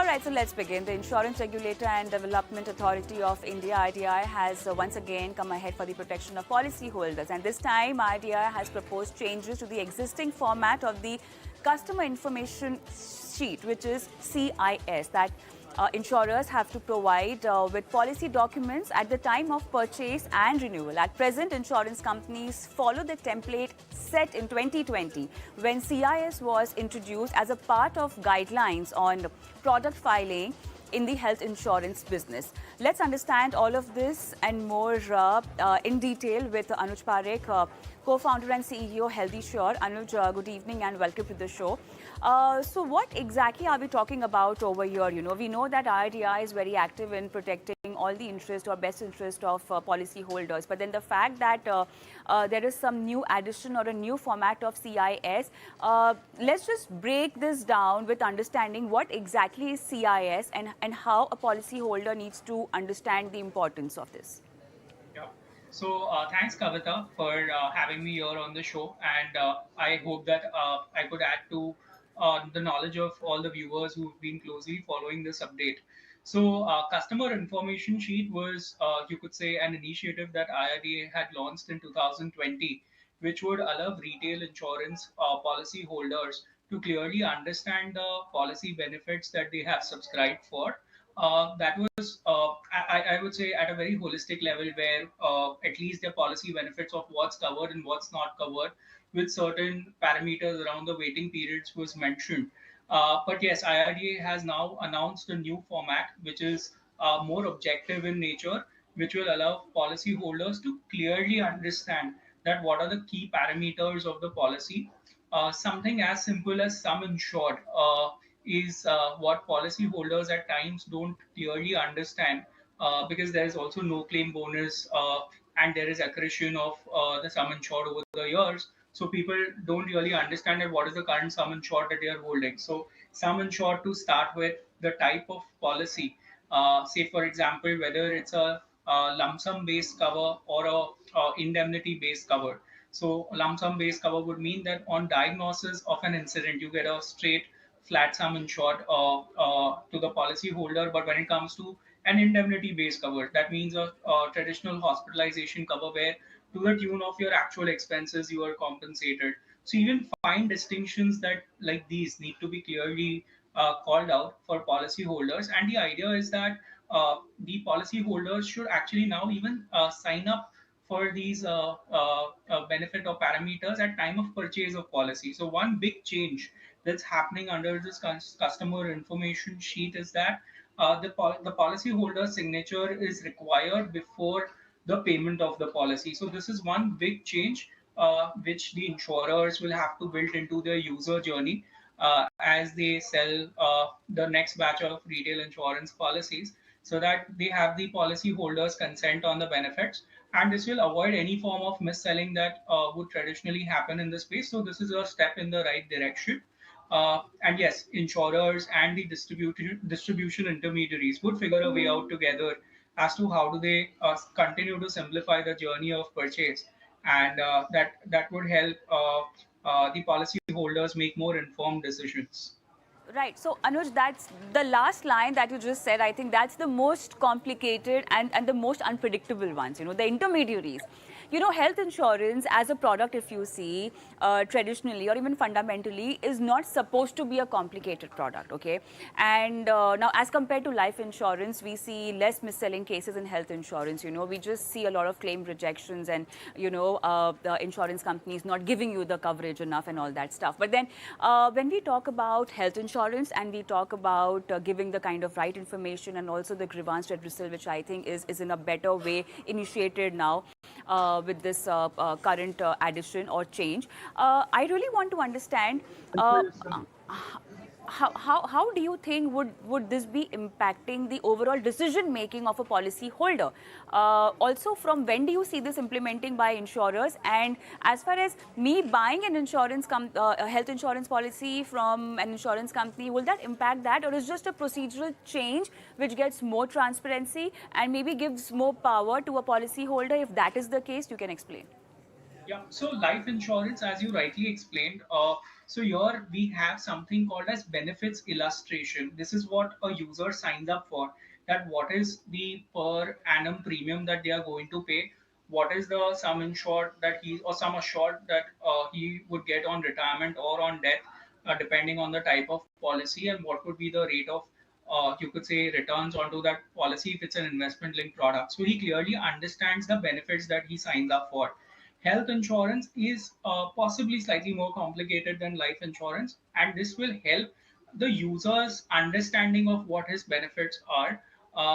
right, so let's begin. The Insurance Regulator and Development Authority of India, IRDAI, has once again come ahead for the protection of policyholders. And this time, IRDAI has proposed changes to the existing format of the Customer Information Sheet, which is CIS, that insurers have to provide with policy documents at the time of purchase and renewal. At present, insurance companies follow the template set in 2020 when CIS was introduced as a part of guidelines on product filing in the health insurance business. Let's understand all of this and more in detail with Anuj Parekh, co-founder and CEO, HealthySure. Anuj, good evening and welcome to the show. So what exactly are we talking about over here? You know, we know that IRDAI is very active in protecting all the interest or best interest of policyholders. But then the fact that there is some new addition or a new format of CIS, let's just break this down with understanding what exactly is CIS and how a policyholder needs to understand the importance of this. Yeah. So thanks, Kavita, for having me here on the show, and I hope that I could add to the knowledge of all the viewers who've been closely following this update. So, customer information sheet was, you could say, an initiative that IRDA had launched in 2020, which would allow retail insurance policy holders to clearly understand the policy benefits that they have subscribed for. That was, I would say, at a very holistic level where at least the policy benefits of what's covered and what's not covered, with certain parameters around the waiting periods was mentioned. But yes, IRDA has now announced a new format which is more objective in nature, which will allow policyholders to clearly understand that what are the key parameters of the policy. Something as simple as sum insured is what policyholders at times don't clearly understand because there is also no claim bonus and there is accretion of the sum insured over the years. So people don't really understand that what is the current sum insured that they are holding. So sum insured, to start with, the type of policy, say for example whether it's a lump sum based cover or a indemnity based cover. So lump sum based cover would mean that on diagnosis of an incident you get a straight flat sum insured to the policy holder. But when it comes to an indemnity based cover, that means a traditional hospitalization cover where to the tune of your actual expenses you are compensated. So even fine distinctions that like these need to be clearly called out for policy holders. And the idea is that the policy holders should actually now even sign up for these benefit or parameters at time of purchase of policy. So one big change that's happening under this customer information sheet is that the policy holder signature is required before the payment of the policy. So this is one big change which the insurers will have to build into their user journey as they sell the next batch of retail insurance policies, so that they have the policy holders consent on the benefits, and this will avoid any form of mis-selling that would traditionally happen in the space. So this is a step in the right direction. And yes, insurers and the distribution intermediaries would figure a way out together as to how do they continue to simplify the journey of purchase, and that would help the policy holders make more informed decisions. Right. So, Anuj, that's the last line that you just said. I think that's the most complicated and the most unpredictable ones, you know, the intermediaries. You know, health insurance as a product, if you see, traditionally or even fundamentally, is not supposed to be a complicated product, okay? And now, as compared to life insurance, we see less mis-selling cases in health insurance. You know, we just see a lot of claim rejections and, you know, the insurance companies not giving you the coverage enough and all that stuff. But then when we talk about health insurance and we talk about giving the kind of right information and also the grievance redressal, which I think is in a better way initiated now with this current addition or change. I really want to understand how do you think would this be impacting the overall decision making of a policy holder? Also, from when do you see this implementing by insurers? And as far as me buying an a health insurance policy from an insurance company, will that impact that, or is just a procedural change which gets more transparency and maybe gives more power to a policy holder? If that is the case, you can explain. Yeah, so life insurance, as you rightly explained, so here we have something called as benefits illustration. This is what a user signs up for. That what is the per annum premium that they are going to pay? What is the sum insured that he or sum assured that he would get on retirement or on death, depending on the type of policy, and what would be the rate of you could say returns onto that policy if it's an investment linked product. So he clearly understands the benefits that he signs up for. Health insurance is possibly slightly more complicated than life insurance, and this will help the user's understanding of what his benefits are.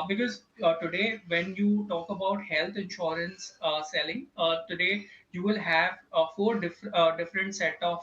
Because today, when you talk about health insurance selling, today you will have different set of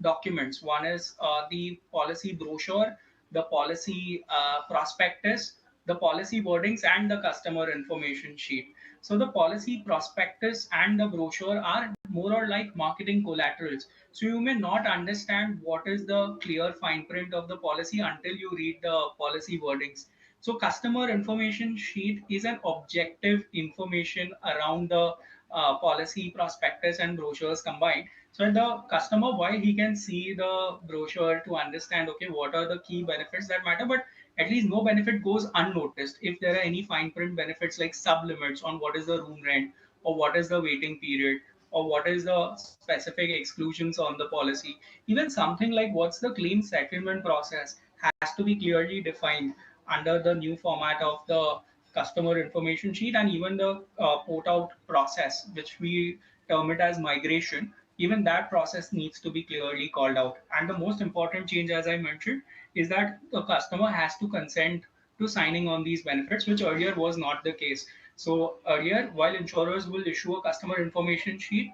documents. One is the policy brochure, the policy prospectus, the policy wordings, and the customer information sheet. So the policy prospectus and the brochure are more or like marketing collaterals. So you may not understand what is the clear fine print of the policy until you read the policy wordings. So customer information sheet is an objective information around the policy prospectus and brochures combined. So the customer, while he can see the brochure to understand, okay, what are the key benefits that matter, but at least no benefit goes unnoticed. If there are any fine print benefits like sublimits on what is the room rent, or what is the waiting period, or what is the specific exclusions on the policy, even something like what's the claim settlement process has to be clearly defined under the new format of the customer information sheet, and even the port out process, which we term it as migration, even that process needs to be clearly called out. And the most important change, as I mentioned, is that the customer has to consent to signing on these benefits, which earlier was not the case. So earlier, while insurers will issue a customer information sheet,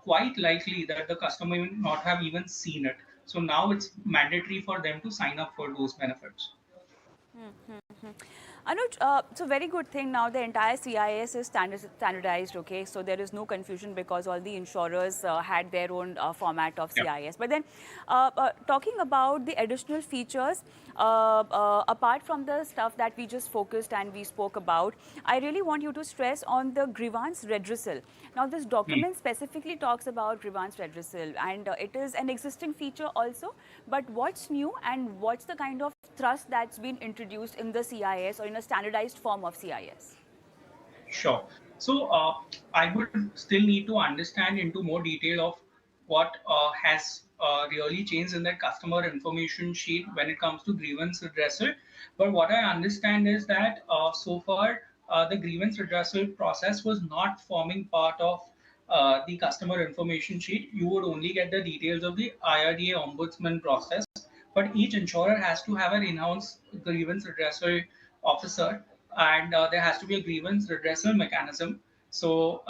quite likely that the customer may not have even seen it. So now it's mandatory for them to sign up for those benefits. Anuj, it's a very good thing now the entire CIS is standardized, okay? So there is no confusion because all the insurers had their own format of Yeah. CIS. But then talking about the additional features, apart from the stuff that we just focused and we spoke about, I really want you to stress on the grievance redressal. Now this Hmm. document specifically talks about grievance redressal, and it is an existing feature also, but what's new and what's the kind of thrust that's been introduced in the CIS or in a standardized form of CIS? Sure. So I would still need to understand into more detail of what has really changed in that customer information sheet when it comes to grievance redressal. But what I understand is that so far the grievance redressal process was not forming part of the customer information sheet. You would only get the details of the IRDA ombudsman process, but each insurer has to have an in-house grievance redressal officer, and there has to be a grievance redressal mechanism. So,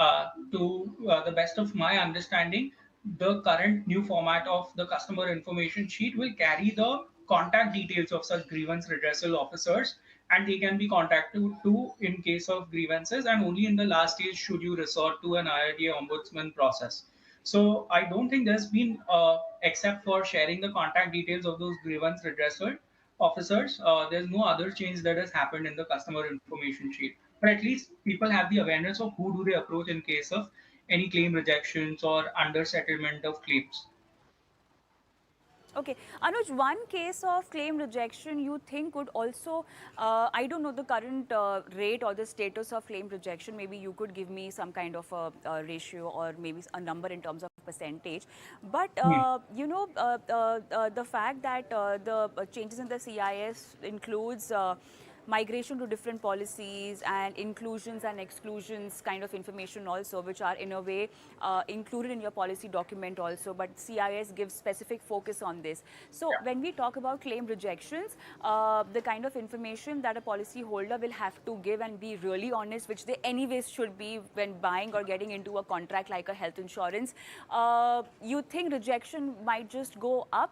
to the best of my understanding, the current new format of the customer information sheet will carry the contact details of such grievance redressal officers, and they can be contacted to in case of grievances, and only in the last stage should you resort to an IRDA ombudsman process. So I don't think there's been, except for sharing the contact details of those grievance redressal officers, there's no other change that has happened in the customer information sheet. But at least people have the awareness of who do they approach in case of any claim rejections or under settlement of claims. Okay, Anuj, one case of claim rejection you think could also, I don't know the current rate or the status of claim rejection. Maybe you could give me some kind of a ratio or maybe a number in terms of percentage. But Hmm. the fact that the changes in the CIS includes migration to different policies and inclusions and exclusions kind of information also, which are in a way included in your policy document also, but CIS gives specific focus on this. So when we talk about claim rejections, the kind of information that a policy holder will have to give and be really honest, which they anyways should be when buying or getting into a contract like a health insurance, you think rejection might just go up?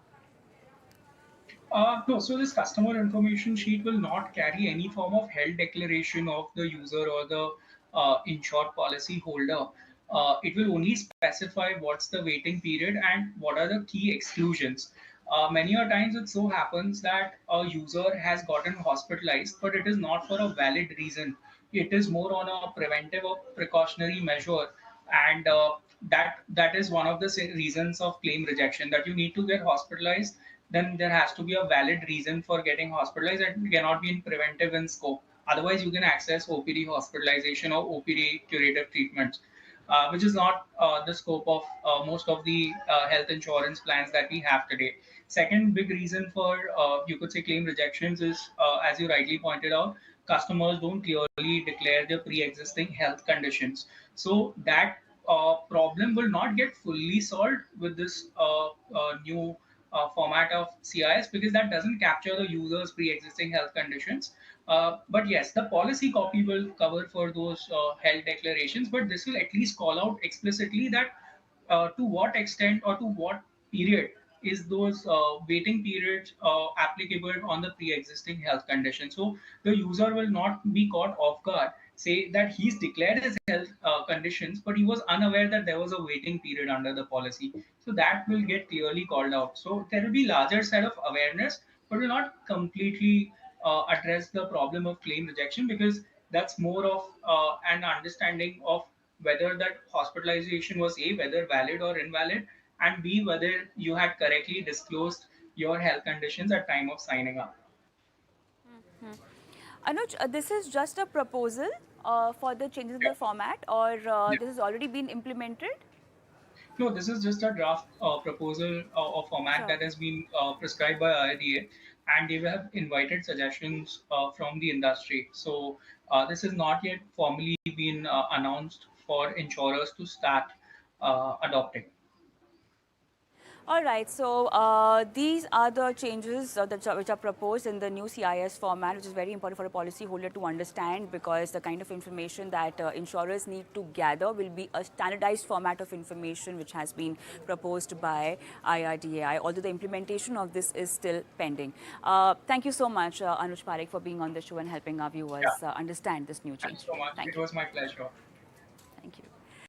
No, so this customer information sheet will not carry any form of health declaration of the user or the insured policy holder. It will only specify what's the waiting period and what are the key exclusions. Many a times it so happens that a user has gotten hospitalized, but it is not for a valid reason. It is more on a preventive or precautionary measure. and that is one of the reasons of claim rejection, that you need to get hospitalized. Then there has to be a valid reason for getting hospitalized, and cannot be in preventive in scope. Otherwise, you can access OPD hospitalization or OPD curative treatments, which is not the scope of most of the health insurance plans that we have today. Second big reason for you could say claim rejections is, as you rightly pointed out, customers don't clearly declare their pre-existing health conditions. So that problem will not get fully solved with this new format of CIS, because that doesn't capture the user's pre-existing health conditions. But yes, the policy copy will cover for those health declarations, but this will at least call out explicitly that to what extent or to what period is those waiting periods applicable on the pre-existing health condition. So the user will not be caught off guard, say that he's declared his health conditions, but he was unaware that there was a waiting period under the policy. So that will get clearly called out. So there will be larger set of awareness, but will not completely address the problem of claim rejection, because that's more of an understanding of whether that hospitalization was A, whether valid or invalid, and B, whether you had correctly disclosed your health conditions at time of signing up. Anuj, this is just a proposal for the changes in Yeah. the format, or Yeah. this has already been implemented? No, this is just a draft proposal or format Sure. that has been prescribed by IRDA, and they have invited suggestions from the industry. So this has not yet formally been announced for insurers to start adopting. All right, so these are the changes which are proposed in the new CIS format, which is very important for a policyholder to understand, because the kind of information that insurers need to gather will be a standardized format of information which has been proposed by IRDAI, although the implementation of this is still pending. Thank you so much, Anuj Parekh, for being on the show and helping our viewers Yeah, understand this new change. thanks so much. It Thank you. was my pleasure. Thank you.